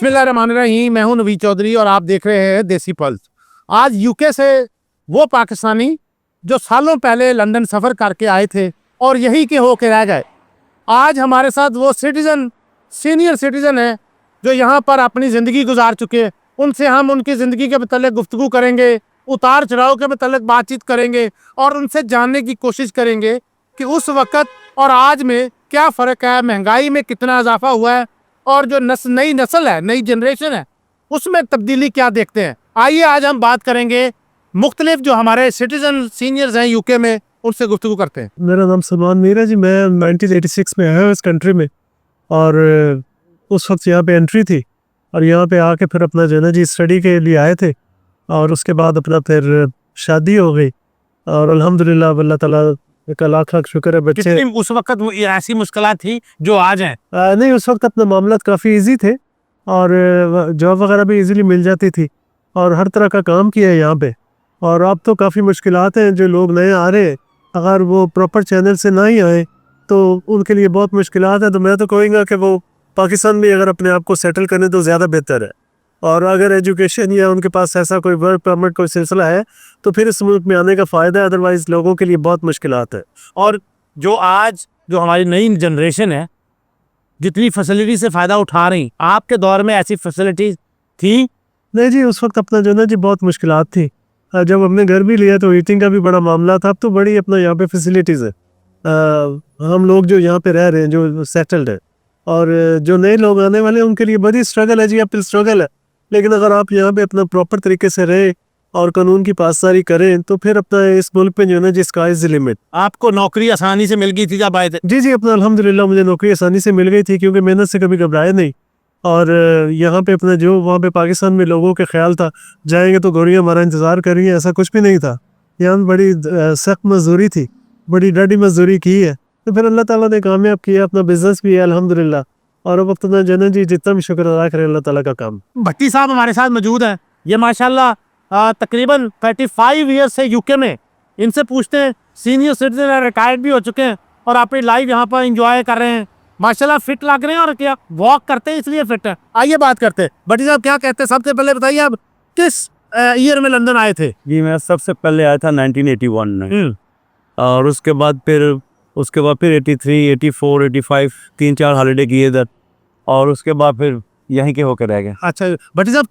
बिस्मिल्लाहिर्रहमानिर्रहीम। मैं हूं नवीद चौधरी और आप देख रहे हैं देसी पल्स। आज यूके से वो पाकिस्तानी जो सालों पहले लंदन सफ़र करके आए थे और यहीं के होके रह गए, आज हमारे साथ वो सिटीज़न, सीनियर सिटीज़न है जो यहाँ पर अपनी ज़िंदगी गुजार चुके हैं। उनसे हम उनकी ज़िंदगी के मतलब गुफ्तगू करेंगे, उतार चढ़ाव के मतलब बातचीत करेंगे और उनसे जानने की कोशिश करेंगे कि उस वक़्त और आज में क्या फ़र्क है, महंगाई में कितना इजाफा हुआ है और जो नई नस्ल है, नई जनरेशन है, उसमें तब्दीली क्या देखते हैं। आइए आज हम बात करेंगे मुख्तलिफ जो हमारे सिटीज़न सीनियर्स हैं यूके में, उनसे गुफ्तगू करते हैं। मेरा नाम सलमान मीर है जी। मैं 1986 में आया हूँ इस कंट्री में और उस वक्त यहाँ पे एंट्री थी और यहाँ पे आके फिर अपना जो है ना जी स्टडी के लिए आए थे और उसके बाद अपना फिर शादी हो गई और अल्हम्दुलिल्लाह अल्लाह ताला का लाख लाख शुक्र है। बच्चे उस वक्त ऐसी मुश्किलात थी जो आज हैं? नहीं, उस वक्त अपना मामला काफ़ी इजी थे और जॉब वगैरह भी इजीली मिल जाती थी और हर तरह का काम किया है यहाँ पे। और अब तो काफ़ी मुश्किलात हैं, जो लोग नए आ रहे हैं अगर वो प्रॉपर चैनल से ना ही आए तो उनके लिए बहुत मुश्किलात है। तो मैं तो कहूँगा कि वो पाकिस्तान में अगर अपने आप को सेटल करें तो ज़्यादा बेहतर है। और अगर एजुकेशन या उनके पास ऐसा कोई वर्क परमिट कोई सिलसिला है तो फिर इस मुल्क में आने का फ़ायदा है, अदरवाइज़ लोगों के लिए बहुत मुश्किलात है। और जो आज जो हमारी नई जनरेशन है जितनी फैसिलिटी से फ़ायदा उठा रही, आपके दौर में ऐसी फैसिलिटी थी? नहीं जी, उस वक्त अपना जो ना जी बहुत मुश्किलात थी। जब हमने घर भी लिया तो हीटिंग का भी बड़ा मामला था। अब तो बड़ी अपना यहाँ पे फैसिलिटीज़ है। हम लोग जो यहाँ पे रह रहे हैं, जो सेटल्ड है, और जो नए लोग आने वाले हैं उनके लिए बड़ी स्ट्रगल है जी। अब स्ट्रगल है, लेकिन अगर आप यहाँ पे अपना प्रॉपर तरीके से रहे और कानून की पासदारी करें तो फिर अपना इस मुल्क पे जो है ना जी स्काई इज़ द लिमिट। आपको नौकरी आसानी से मिल गई थी जब आए थे? जी अपना अल्हम्दुलिल्लाह मुझे नौकरी आसानी से मिल गई थी क्योंकि मेहनत से कभी घबराए नहीं। और यहाँ पे अपना जो वहाँ पे पाकिस्तान में लोगों के ख्याल था जाएंगे तो गोलियाँ हमारा इंतज़ार करेंगे, ऐसा कुछ भी नहीं था। यहाँ पे बड़ी सख्त मजदूरी थी, बड़ी डटी मजदूरी की है, तो फिर अल्लाह ताला ने कामयाब किया। अपना बिजनेस भी है अल्हम्दुलिल्लाह। और अब अपना जन जी जितना भी शुक्र अदा करें अल्लाह ताला का काम। भट्टी साहब हमारे साथ मौजूद हैं। ये माशाल्लाह तकरीबन 35 ईयर्स से यूके में। इनसे पूछते हैं, सीनियर सिटीजन है, रिटायर्ड भी हो चुके हैं और अपनी लाइफ यहाँ पर इंजॉय कर रहे हैं। माशाल्लाह फिट लग रहे हैं और क्या वॉक करते हैं इसलिए फिट है। आइए बात करते हैं। भट्टी साहब क्या कहते हैं, सबसे पहले बताइए आप किस ईयर में लंदन आए थे? जी मैं सबसे पहले आया था 1981 में और उसके बाद फिर 83, 84, 85 3-4 हॉलीडे किए इधर और उसके बाद फिर यहीं के होकर रह गए। अच्छा भट्टी साहब,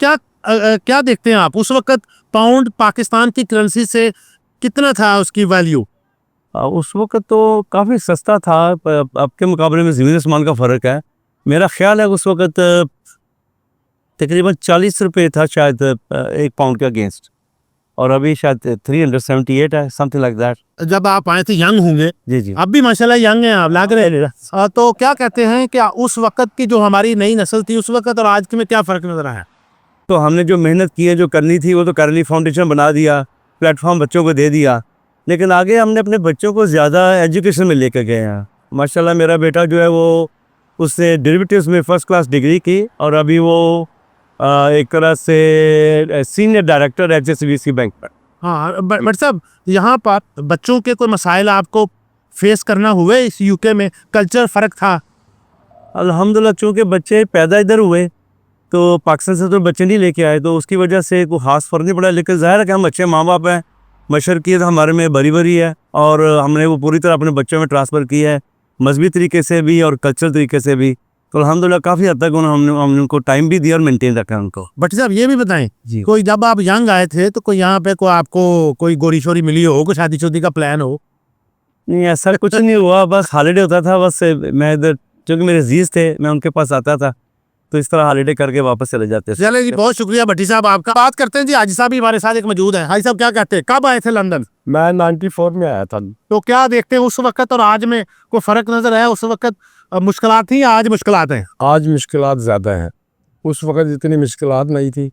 क्या देखते हैं आप, उस वक्त पाउंड पाकिस्तान की करेंसी से कितना था उसकी वैल्यू? उस वक्त तो काफ़ी सस्ता था, अब के मुकाबले में ज़मीन आसमान का फ़र्क है। मेरा ख्याल है उस वक्त तकरीबन 40 रुपये था शायद एक पाउंड के अगेंस्ट, और अभी शायद 378 है, समथिंग लाइक दैट। जब आप आए थे यंग होंगे? जी अब भी माशाल्लाह यंग हैं आप, लग रहे हैं। तो क्या कहते हैं कि उस वक्त की जो हमारी नई नस्ल थी उस वक्त और आज के में क्या फ़र्क नज़र आया? तो हमने जो मेहनत की है, जो करनी थी, वो तो कर ली, फाउंडेशन बना दिया, प्लेटफॉर्म बच्चों को दे दिया, लेकिन आगे हमने अपने बच्चों को ज़्यादा एजुकेशन में लेकर गए हैं। माशाल्लाह मेरा बेटा जो है वो उसने डेरिवेटिव्स में फ़र्स्ट क्लास डिग्री की और अभी वो एक तरह से सीनियर डायरेक्टर HSBC बैंक पर। हाँ बट साहब, यहाँ पर बच्चों के कोई मसाइल आपको फेस करना हुए इस यूके में? कल्चर फ़र्क था? अल्हम्दुलिल्लाह चूँकि बच्चे पैदा इधर हुए तो पाकिस्तान से तो बच्चे नहीं लेके आए, तो उसकी वजह से कोई ख़ास फ़र्क नहीं पड़ा। लेकिन ज़ाहिर है कि हम अच्छे माँ बाप हैं, मशरकियत हमारे में भरी भरी है और हमने वो पूरी तरह अपने बच्चों में ट्रांसफ़र की है, मजहबी तरीके से भी और कल्चरल तरीके से भी। तो अल्हम्दुलिल्लाह काफ़ी हद तक हमने उनको टाइम भी दिया और मेंटेन रखा उनको। बट साहब ये भी बताएं जी। कोई जब आप यंग आए थे तो कोई यहाँ पे कोई आपको कोई गोरी शोरी मिली हो, कोई शादी शुदी का प्लान हो? नहीं ऐसा कुछ नहीं हुआ, बस हॉलीडे होता था, बस मैं इधर क्योंकि मेरे अजीज़ थे मैं उनके पास आता था, तो इस तरह हॉलीडे करके वापस चले जाते थे। चले जी, बहुत शुक्रिया भट्टी साहब आपका। बात करते हैं जी, हाजी साहब भी हमारे साथ एक मौजूद है। हाजी साहब क्या कहते हैं, कब आए थे लंदन? मैं 94 में आया था। तो क्या देखते हैं उस वक्त और आज में कोई फ़र्क नज़र आया? उस वक्त मुश्किलात थी, आज मुश्किलात हैं? आज मुश्किलात ज़्यादा हैं, उस वक्त इतनी मुश्किलात नहीं थी,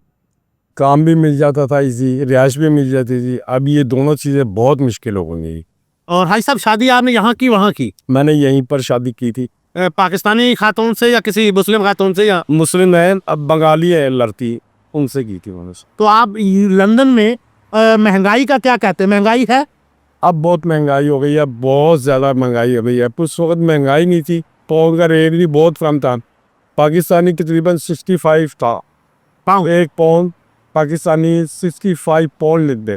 काम भी मिल जाता था इजी, रिहाइश भी मिल जाती थी। अब ये दोनों चीज़ें बहुत मुश्किल हो गई। और हाजी साहब शादी आपने यहाँ की वहाँ की? मैंने यहीं पर शादी की थी। पाकिस्तानी खातून से या किसी मुस्लिम खातून से? या मुस्लिम है, अब बंगाली है लड़की, उनसे की थी मैंने। तो आप लंदन में महंगाई का क्या कहते हैं, महंगाई है? अब बहुत महंगाई हो गई है, बहुत ज़्यादा महंगाई हो गई है। उस वक्त महंगाई नहीं थी, पाउंड का रेट भी बहुत कम था, पाकिस्तानी तकरीबन 65 था पाउंड। एक पाउंड पाकिस्तानी 65 पाउंड लेते।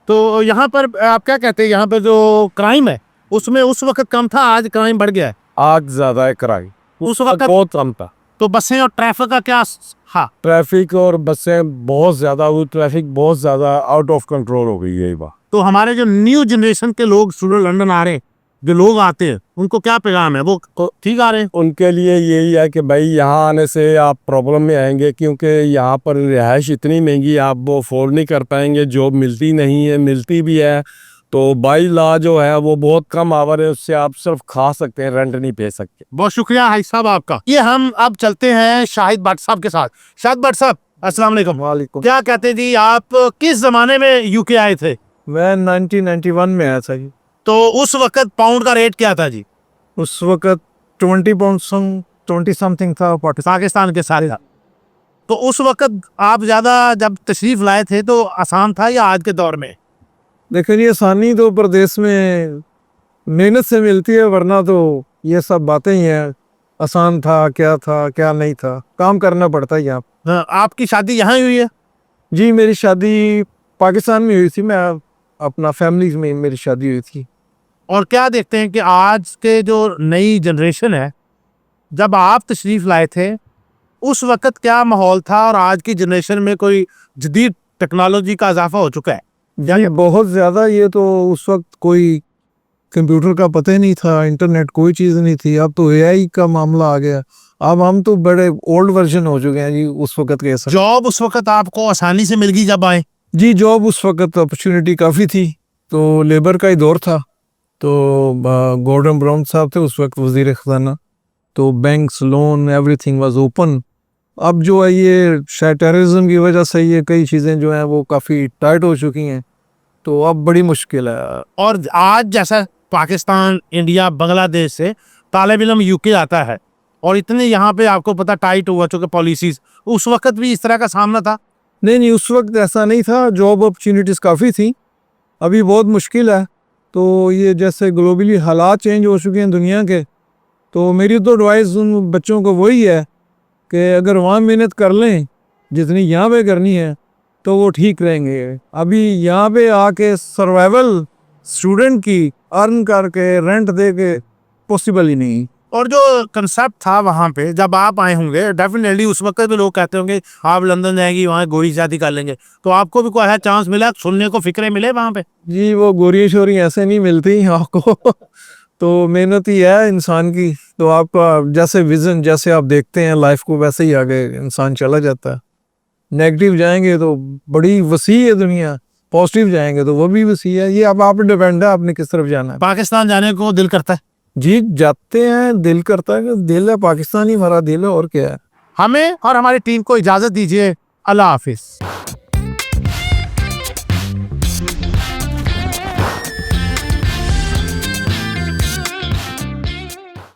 तो यहाँ पर आप क्या कहते हैं, यहाँ पे जो क्राइम है उसमें उस वक्त कम था, आज क्राइम बढ़ गया है? आज ज़्यादा है क्राइम, उस वक्त बहुत कम था। तो बसें और ट्रैफिक का क्या? हाँ, ट्रैफिक और बसें बहुत ज़्यादा हुई, ट्रैफिक बहुत ज़्यादा आउट ऑफ कंट्रोल हो गई है ये बात। तो हमारे जो न्यू जनरेशन के लोग स्टूडेंट लंदन आ रहे हैं, जो लोग आते हैं, उनको क्या पैगाम है? वो ठीक आ रहे हैं? उनके लिए यही है कि भाई यहाँ आने से आप प्रॉब्लम में आएंगे, क्योंकि यहाँ पर रिहाइश इतनी महंगी आप वो अफोर्ड नहीं कर पाएंगे। जॉब मिलती नहीं है, मिलती भी है तो बाई लॉ जो है वो बहुत कम आवर है, उससे आप सिर्फ खा सकते हैं, रेंट नहीं पे सकते। बहुत शुक्रिया हाई साहब आपका। ये हम अब चलते हैं शाहिद भट्ट साहब के साथ। शाहिद भट्ट साहब, अस्सलाम वालेकुम। वालेकुम। क्या कहते हैं जी, आप किस जमाने में यूके आए थे? मैं 1991 में आया था जी। तो उस वक्त पाउंड का रेट क्या था जी? उस वक्त 20 पाउंड 20 समथिंग था पाकिस्तान के सारे था। तो उस वक्त आप ज़्यादा जब तशरीफ़ लाए थे तो आसान था या आज के दौर में? लेकिन ये आसानी तो प्रदेश में मेहनत से मिलती है, वरना तो ये सब बातें ही हैं। आसान था क्या नहीं था, काम करना पड़ता है यहाँ। आपकी शादी यहाँ ही हुई है? जी, मेरी शादी पाकिस्तान में हुई थी। मैं अपना फैमिली में मेरी शादी हुई थी। और क्या देखते हैं कि आज के जो नई जनरेशन है, जब आप तशरीफ़ लाए थे उस वक्त क्या माहौल था और आज की जनरेशन में कोई जदीद टेक्नोलॉजी का इजाफा हो चुका है? जी, बहुत ज़्यादा। ये तो उस वक्त कोई कंप्यूटर का पता ही नहीं था, इंटरनेट कोई चीज़ नहीं थी। अब तो एआई का मामला आ गया। अब हम तो बड़े ओल्ड वर्जन हो चुके हैं जी उस वक्त के साथ। जॉब उस वक्त आपको आसानी से मिल गई जब आए? जी, जॉब उस वक्त अपॉर्चुनिटी काफ़ी थी, तो लेबर का ही दौर था। तो गॉर्डन ब्राउन साहब थे उस वक्त वज़ीर ख़जाना, तो banks, loan, everything was open. अब जो है ये शायद टेररिज्म की वजह से ये कई चीज़ें जो हैं वो काफ़ी टाइट हो चुकी हैं, तो अब बड़ी मुश्किल है। और आज जैसा पाकिस्तान, इंडिया, बांग्लादेश से तालिब इल्म यूके आता है और इतने यहाँ पे आपको पता टाइट हुआ चुके पॉलिसीज, उस वक्त भी इस तरह का सामना था? नहीं, उस वक्त ऐसा नहीं था। जॉब अपॉर्चुनिटीज़ काफ़ी थी, अभी बहुत मुश्किल है। तो ये जैसे ग्लोबली हालात चेंज हो चुके हैं दुनिया के, तो मेरी तो एडवाइस उन बच्चों को वही है कि अगर वहाँ मेहनत कर लें जितनी यहाँ पे करनी है तो वो ठीक रहेंगे। अभी यहाँ पे आके सर्वाइवल स्टूडेंट की अर्न करके रेंट दे के पॉसिबल ही नहीं। और जो कंसेप्ट था वहाँ पे जब आप आए होंगे, डेफिनेटली उस वक्त भी लोग कहते होंगे आप लंदन जाएंगी वहाँ गोरी शादी कर लेंगे, तो आपको भी कोई चांस मिला सुनने को, फिक्रे मिले वहाँ पे? जी, वो गोरी शोरी ऐसे नहीं मिलती आपको तो मेहनत ही है इंसान की। तो आपका जैसे विजन, जैसे आप देखते हैं लाइफ को, वैसे ही आगे इंसान चला जाता है। नेगेटिव जाएंगे तो बड़ी वसी है दुनिया, पॉजिटिव जाएंगे तो वो भी वसी है। ये अब आप डिपेंड है आपने किस तरफ जाना है। पाकिस्तान जाने को दिल करता है? जी, जाते हैं, दिल करता है कि दिल है पाकिस्तानी, हमारा दिल है, और क्या है। हमें और हमारी टीम को इजाज़त दीजिए। अल्लाह हाफिज़।